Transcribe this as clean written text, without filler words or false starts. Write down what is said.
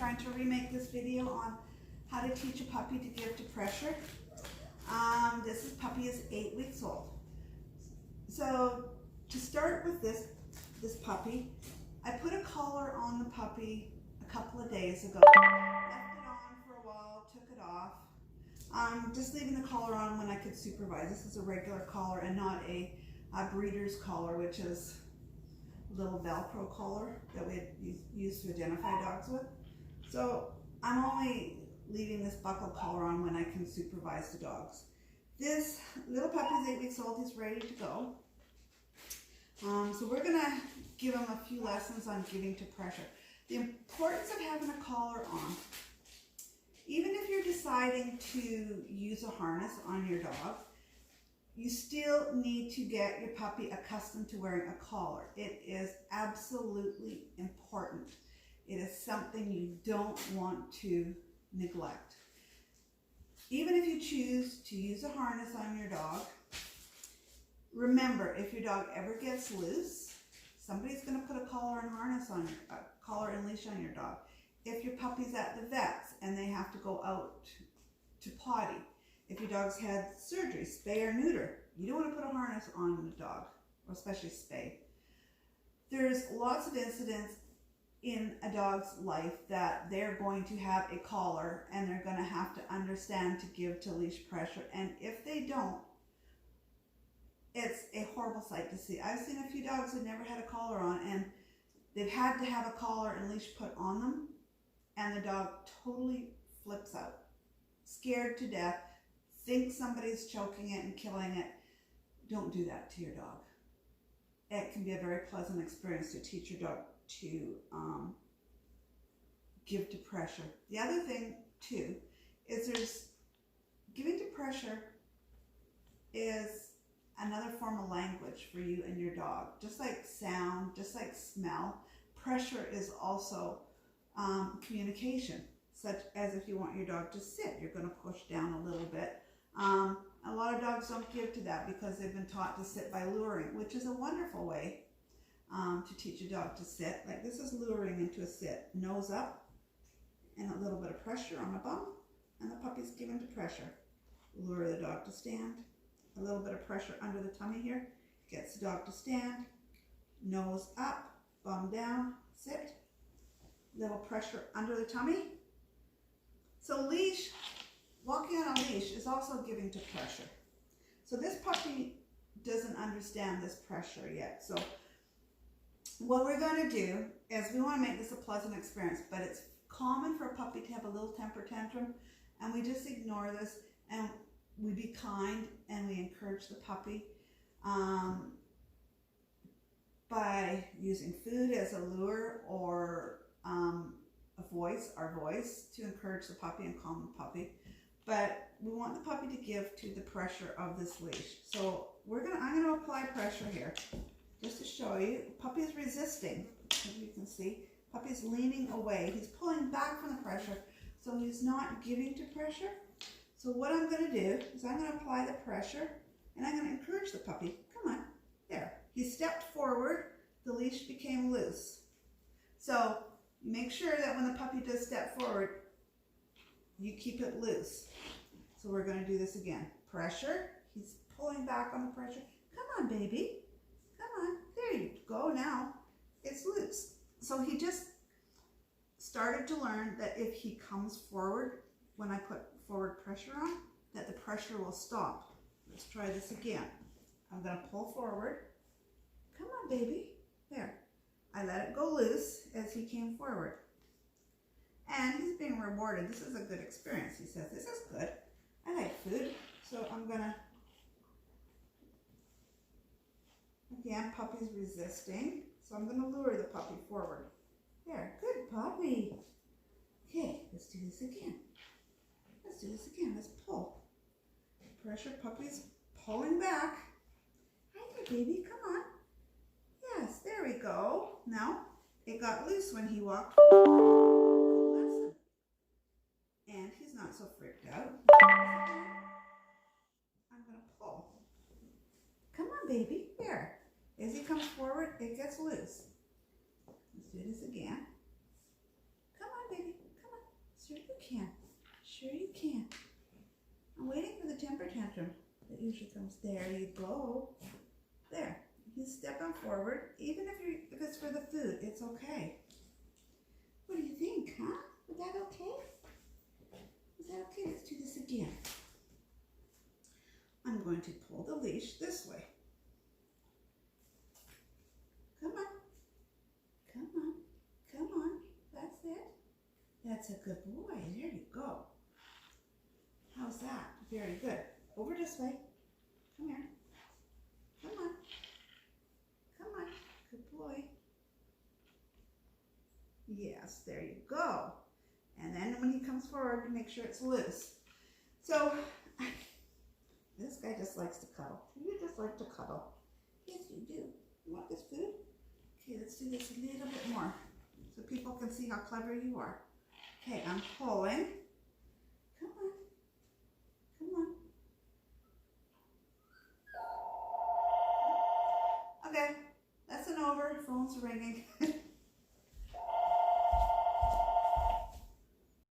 trying to remake this video on how to teach a puppy to give to pressure. This puppy is 8 weeks old. So to start with this puppy, I put a collar on the puppy a couple of days ago. Left it on for a while, took it off. Just leaving the collar on when I could supervise. This is a regular collar and not a breeder's collar, which is a little Velcro collar that we use to identify dogs with. So I'm only leaving this buckle collar on when I can supervise the dogs. This little puppy is 8 weeks old. He's ready to go. So we're gonna give him a few lessons on giving to pressure. The importance of having a collar on. Even if you're deciding to use a harness on your dog, you still need to get your puppy accustomed to wearing a collar. It is absolutely important. It is something you don't want to neglect. Even if you choose to use a harness on your dog, remember, if your dog ever gets loose, somebody's going to put a collar and harness on collar and leash on your dog. If your puppy's at the vet's and they have to go out to potty, if your dog's had surgery, spay or neuter, you don't want to put a harness on the dog, or especially spay. There's lots of incidents in a dog's life that they're going to have a collar and they're going to have to understand to give to leash pressure. And if they don't, it's a horrible sight to see. I've seen a few dogs that never had a collar on and they've had to have a collar and leash put on them, and the dog totally flips out, scared to death, thinks somebody's choking it and killing it. Don't do that to your dog. It can be a very pleasant experience to teach your dog to give to pressure. The other thing too is giving to pressure is another form of language for you and your dog. Just like sound, just like smell, pressure is also communication, such as if you want your dog to sit, you're going to push down a little bit. A lot of dogs don't give to that because they've been taught to sit by luring, which is a wonderful way to teach a dog to sit. Like this is luring into a sit, nose up and a little bit of pressure on the bum, and the puppy's given to pressure. Lure the dog to stand. A little bit of pressure under the tummy here gets the dog to stand. Nose up, bum down, sit. Little pressure under the tummy. So leash, walking on a leash is also giving to pressure. So this puppy doesn't understand this pressure yet. So what we're going to do is we want to make this a pleasant experience, but it's common for a puppy to have a little temper tantrum, and we just ignore this and we be kind and we encourage the puppy by using food as a lure or our voice to encourage the puppy and calm the puppy. But we want the puppy to give to the pressure of this leash. So I'm gonna apply pressure here just to show you. Puppy is resisting, as you can see. Puppy's leaning away. He's pulling back from the pressure, so he's not giving to pressure. So what I'm going to do is I'm going to apply the pressure and I'm going to encourage the puppy. Come on, there. He stepped forward, the leash became loose. So make sure that when the puppy does step forward, you keep it loose. So we're going to do this again. Pressure, he's pulling back on the pressure. Come on, baby. Come on, there you go now. It's loose. So he just started to learn that if he comes forward, when I put forward pressure on, that the pressure will stop. Let's try this again. I'm going to pull forward. Come on, baby. There. I let it go loose as he came forward. And he's being rewarded. This is a good experience. He says, this is good. I like food. So I'm going to, again, puppy's resisting. So I'm going to lure the puppy forward. There. Good puppy. Okay, let's do this again. Let's do this again. Let's pull. Pressure, puppy's pulling back. Hi there, baby. Come on. Yes, there we go. Now, it got loose when he walked. Good lesson. And he's not so freaked out. I'm going to pull. Come on, baby. There. As he comes forward, it gets loose. Let's do this again. Come on, baby. Sure you can. Sure you can. I'm waiting for the temper tantrum that usually comes. There you go. There. He's stepping forward. Even if it's for the food, it's okay. What do you think, huh? Was that okay? Is that okay? Let's do this again. I'm going to pull the leash this way. Come on. Come on. Come on. That's it. That's a good boy. There you go. How's that? Very good. Over this way. Come here. Come on. Come on. Good boy. Yes, there you go. And then when he comes forward, make sure it's loose. So, this guy just likes to cuddle. You just like to cuddle. Yes, you do. You want this food? Okay, let's do this a little bit more so people can see how clever you are. Okay, I'm pulling. Come on. Come on. Okay, lesson over. Phone's ringing.